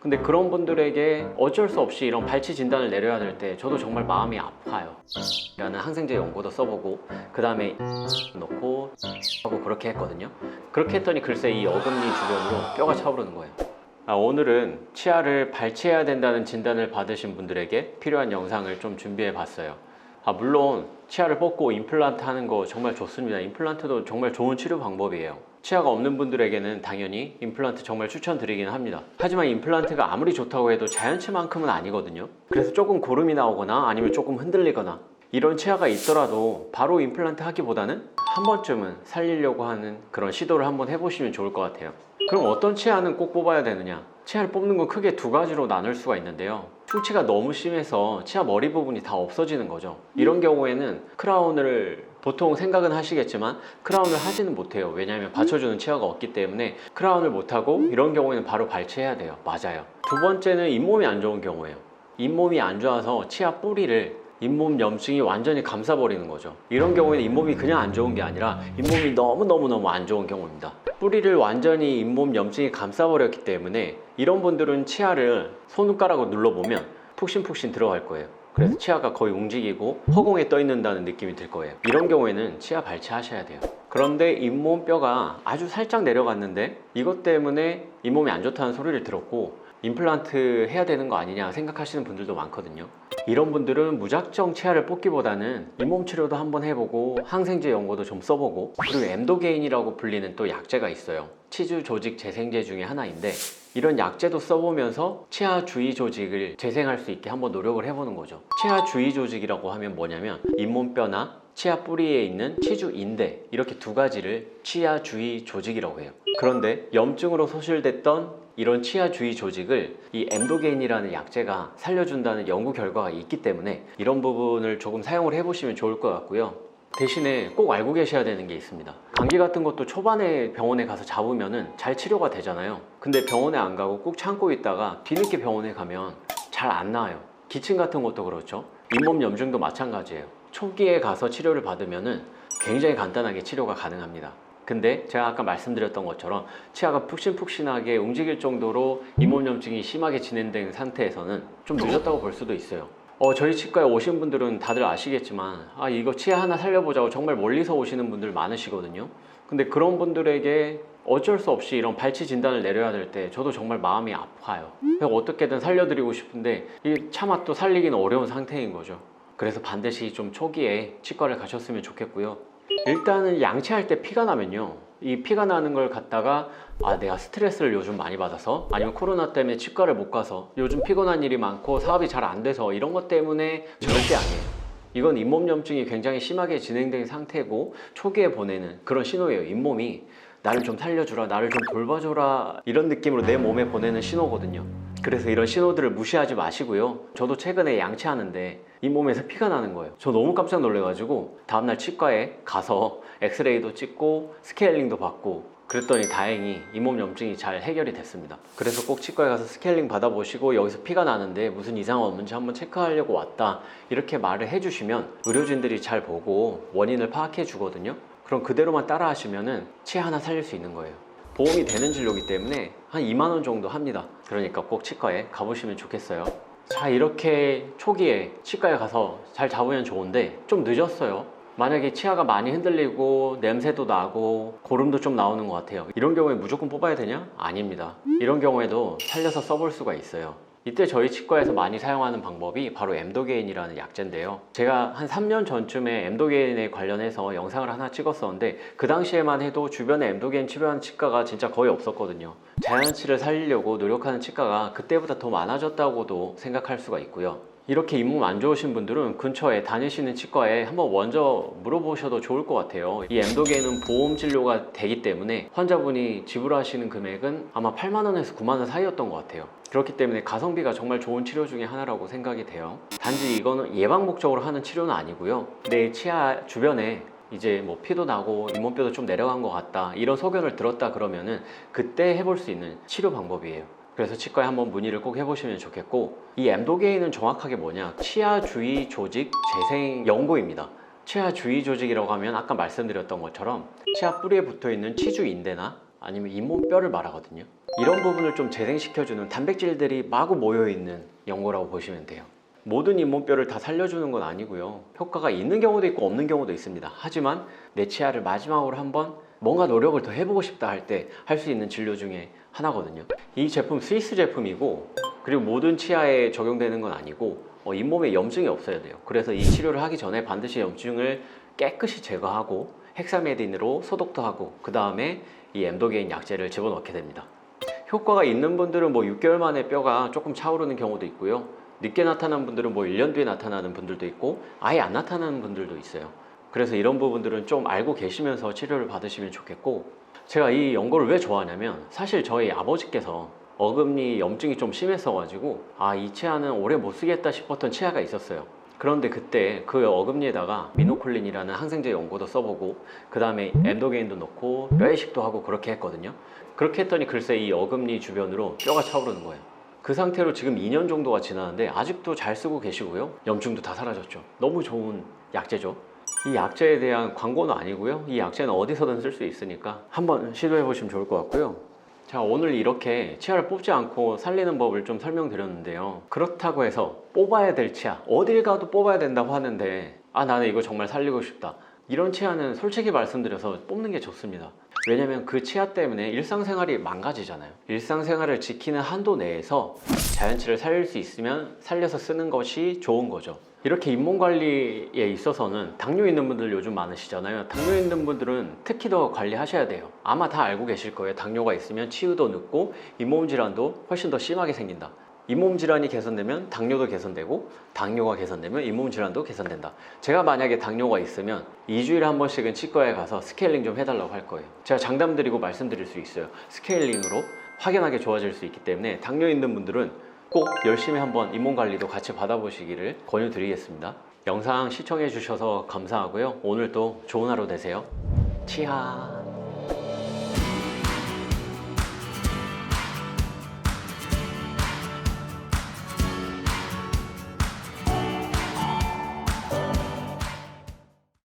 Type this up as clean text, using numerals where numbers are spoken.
근데 그런 분들에게 어쩔 수 없이 이런 발치 진단을 내려야 될 때 저도 정말 마음이 아파요. 라는 항생제 연고도 써보고 그 다음에 넣고 하고 그렇게 했거든요. 그렇게 했더니 글쎄 이 어금니 주변으로 뼈가 차오르는 거예요. 오늘은 치아를 발치해야 된다는 진단을 받으신 분들에게 필요한 영상을 좀 준비해 봤어요. 물론 치아를 뽑고 임플란트 하는 거 정말 좋습니다. 임플란트도 정말 좋은 치료 방법이에요. 치아가 없는 분들에게는 당연히 임플란트 정말 추천드리긴 합니다. 하지만 임플란트가 아무리 좋다고 해도 자연치만큼은 아니거든요. 그래서 조금 고름이 나오거나 아니면 조금 흔들리거나 이런 치아가 있더라도 바로 임플란트 하기보다는 한 번쯤은 살리려고 하는 그런 시도를 한번 해보시면 좋을 것 같아요. 그럼 어떤 치아는 꼭 뽑아야 되느냐? 치아를 뽑는 건 크게 두 가지로 나눌 수가 있는데요. 충치가 너무 심해서 치아 머리 부분이 다 없어지는 거죠. 이런 경우에는 크라운을 보통 생각은 하시겠지만 크라운을 하지는 못해요. 왜냐하면 받쳐주는 치아가 없기 때문에 크라운을 못하고 이런 경우에는 바로 발치해야 돼요. 맞아요. 두 번째는 잇몸이 안 좋은 경우예요. 잇몸이 안 좋아서 치아 뿌리를 잇몸 염증이 완전히 감싸버리는 거죠. 이런 경우에는 잇몸이 그냥 안 좋은 게 아니라 잇몸이 너무너무 안 좋은 경우입니다. 뿌리를 완전히 잇몸 염증이 감싸버렸기 때문에 이런 분들은 치아를 손가락으로 눌러보면 푹신푹신 들어갈 거예요. 그래서 치아가 거의 움직이고 허공에 떠 있는다는 느낌이 들 거예요. 이런 경우에는 치아 발치하셔야 돼요. 그런데 잇몸 뼈가 아주 살짝 내려갔는데 이것 때문에 잇몸이 안 좋다는 소리를 들었고 임플란트 해야 되는 거 아니냐 생각하시는 분들도 많거든요. 이런 분들은 무작정 치아를 뽑기보다는 잇몸 치료도 한번 해보고 항생제 연고도 좀 써보고 그리고 엠도게인이라고 불리는 또 약제가 있어요. 치주 조직 재생제 중에 하나인데 이런 약제도 써보면서 치아 주위 조직을 재생할 수 있게 한번 노력을 해보는 거죠. 치아 주위 조직이라고 하면 뭐냐면 잇몸뼈나 치아 뿌리에 있는 치주 인대 이렇게 두 가지를 치아 주위 조직이라고 해요. 그런데 염증으로 소실됐던 이런 치아 주위 조직을 이 엠도게인이라는 약제가 살려준다는 연구 결과가 있기 때문에 이런 부분을 조금 사용을 해보시면 좋을 것 같고요. 대신에 꼭 알고 계셔야 되는 게 있습니다. 감기 같은 것도 초반에 병원에 가서 잡으면은 잘 치료가 되잖아요. 근데 병원에 안 가고 꾹 참고 있다가 뒤늦게 병원에 가면 잘 안 나아요. 기침 같은 것도 그렇죠. 잇몸 염증도 마찬가지예요. 초기에 가서 치료를 받으면은 굉장히 간단하게 치료가 가능합니다. 근데 제가 아까 말씀드렸던 것처럼 치아가 푹신푹신하게 움직일 정도로 잇몸 염증이 심하게 진행된 상태에서는 좀 늦었다고 볼 수도 있어요. 저희 치과에 오신 분들은 다들 아시겠지만 이거 치아 하나 살려보자고 정말 멀리서 오시는 분들 많으시거든요. 근데 그런 분들에게 어쩔 수 없이 이런 발치 진단을 내려야 될 때 저도 정말 마음이 아파요. 어떻게든 살려드리고 싶은데 이 차마 또 살리기는 어려운 상태인 거죠. 그래서 반드시 좀 초기에 치과를 가셨으면 좋겠고요. 일단은 양치할 때 피가 나면요, 이 피가 나는 걸 갖다가 내가 스트레스를 요즘 많이 받아서 아니면 코로나 때문에 치과를 못 가서 요즘 피곤한 일이 많고 사업이 잘 안 돼서 이런 것 때문에 절대 아니에요. 이건 잇몸 염증이 굉장히 심하게 진행된 상태고 초기에 보내는 그런 신호예요. 잇몸이 나를 좀 살려주라, 나를 좀 돌봐줘라 이런 느낌으로 내 몸에 보내는 신호거든요. 그래서 이런 신호들을 무시하지 마시고요. 저도 최근에 양치하는데 잇몸에서 피가 나는 거예요. 저 너무 깜짝 놀래가지고 다음날 치과에 가서 엑스레이도 찍고 스케일링도 받고 그랬더니 다행히 잇몸 염증이 잘 해결이 됐습니다. 그래서 꼭 치과에 가서 스케일링 받아보시고 여기서 피가 나는데 무슨 이상 없는지 한번 체크하려고 왔다 이렇게 말을 해주시면 의료진들이 잘 보고 원인을 파악해 주거든요. 그럼 그대로만 따라 하시면은 치아 하나 살릴 수 있는 거예요. 보험이 되는 진료이기 때문에 한 2만 원 정도 합니다. 그러니까 꼭 치과에 가보시면 좋겠어요. 자, 이렇게 초기에 치과에 가서 잘 잡으면 좋은데 좀 늦었어요. 만약에 치아가 많이 흔들리고 냄새도 나고 고름도 좀 나오는 것 같아요. 이런 경우에 무조건 뽑아야 되냐? 아닙니다. 이런 경우에도 살려서 써볼 수가 있어요. 이때 저희 치과에서 많이 사용하는 방법이 바로 엠도게인이라는 약제인데요. 제가 한 3년 전쯤에 엠도게인에 관련해서 영상을 하나 찍었었는데 그 당시에만 해도 주변에 엠도게인 치료하는 치과가 진짜 거의 없었거든요. 자연치를 살리려고 노력하는 치과가 그때보다 더 많아졌다고도 생각할 수가 있고요. 이렇게 잇몸 안 좋으신 분들은 근처에 다니시는 치과에 한번 먼저 물어보셔도 좋을 것 같아요. 이 엠도게인은 보험 진료가 되기 때문에 환자분이 지불하시는 금액은 아마 8만 원에서 9만 원 사이였던 것 같아요. 그렇기 때문에 가성비가 정말 좋은 치료 중에 하나라고 생각이 돼요. 단지 이거는 예방 목적으로 하는 치료는 아니고요. 내 치아 주변에 이제 뭐 피도 나고 잇몸뼈도 좀 내려간 것 같다 이런 소견을 들었다 그러면은 그때 해볼 수 있는 치료 방법이에요. 그래서 치과에 한번 문의를 꼭 해보시면 좋겠고, 이 엠도게인은 정확하게 뭐냐, 치아 주위 조직 재생 연고입니다. 치아 주위 조직이라고 하면 아까 말씀드렸던 것처럼 치아 뿌리에 붙어 있는 치주 인대나 아니면 잇몸뼈를 말하거든요. 이런 부분을 좀 재생시켜주는 단백질들이 마구 모여있는 연고라고 보시면 돼요. 모든 잇몸뼈를 다 살려주는 건 아니고요. 효과가 있는 경우도 있고 없는 경우도 있습니다. 하지만 내 치아를 마지막으로 한번 뭔가 노력을 더 해보고 싶다 할 때 할 수 있는 진료 중에 하나거든요. 이 제품 스위스 제품이고, 그리고 모든 치아에 적용되는 건 아니고 잇몸에 염증이 없어야 돼요. 그래서 이 치료를 하기 전에 반드시 염증을 깨끗이 제거하고 헥사메딘으로 소독도 하고, 그 다음에 이 엠도게인 약제를 집어넣게 됩니다. 효과가 있는 분들은 뭐 6개월 만에 뼈가 조금 차오르는 경우도 있고요. 늦게 나타나는 분들은 뭐 1년 뒤에 나타나는 분들도 있고 아예 안 나타나는 분들도 있어요. 그래서 이런 부분들은 좀 알고 계시면서 치료를 받으시면 좋겠고, 제가 이 연고를 왜 좋아하냐면 사실 저희 아버지께서 어금니 염증이 좀 심했어 가지고 이 치아는 오래 못 쓰겠다 싶었던 치아가 있었어요. 그런데 그때 그 어금니에다가 미노콜린이라는 항생제 연고도 써보고, 그 다음에 엠도게인도 넣고 뼈이식도 하고 그렇게 했거든요. 그렇게 했더니 글쎄 이 어금니 주변으로 뼈가 차오르는 거예요. 그 상태로 지금 2년 정도가 지났는데 아직도 잘 쓰고 계시고요. 염증도 다 사라졌죠. 너무 좋은 약제죠. 이 약제에 대한 광고는 아니고요. 이 약제는 어디서든 쓸 수 있으니까 한번 시도해 보시면 좋을 것 같고요. 자, 오늘 이렇게 치아를 뽑지 않고 살리는 법을 좀 설명드렸는데요. 그렇다고 해서 뽑아야 될 치아, 어딜 가도 뽑아야 된다고 하는데 나는 이거 정말 살리고 싶다, 이런 치아는 솔직히 말씀드려서 뽑는 게 좋습니다. 왜냐면 그 치아 때문에 일상생활이 망가지잖아요. 일상생활을 지키는 한도 내에서 자연치를 살릴 수 있으면 살려서 쓰는 것이 좋은 거죠. 이렇게 잇몸 관리에 있어서는 당뇨 있는 분들 요즘 많으시잖아요. 당뇨 있는 분들은 특히 더 관리하셔야 돼요. 아마 다 알고 계실 거예요. 당뇨가 있으면 치유도 늦고 잇몸 질환도 훨씬 더 심하게 생긴다. 잇몸 질환이 개선되면 당뇨도 개선되고, 당뇨가 개선되면 잇몸 질환도 개선된다. 제가 만약에 당뇨가 있으면 2주일에 한 번씩은 치과에 가서 스케일링 좀 해달라고 할 거예요. 제가 장담 드리고 말씀드릴 수 있어요. 스케일링으로 확연하게 좋아질 수 있기 때문에 당뇨 있는 분들은 꼭 열심히 한번 잇몸 관리도 같이 받아보시기를 권유드리겠습니다. 영상 시청해 주셔서 감사하고요. 오늘도 좋은 하루 되세요. 치아.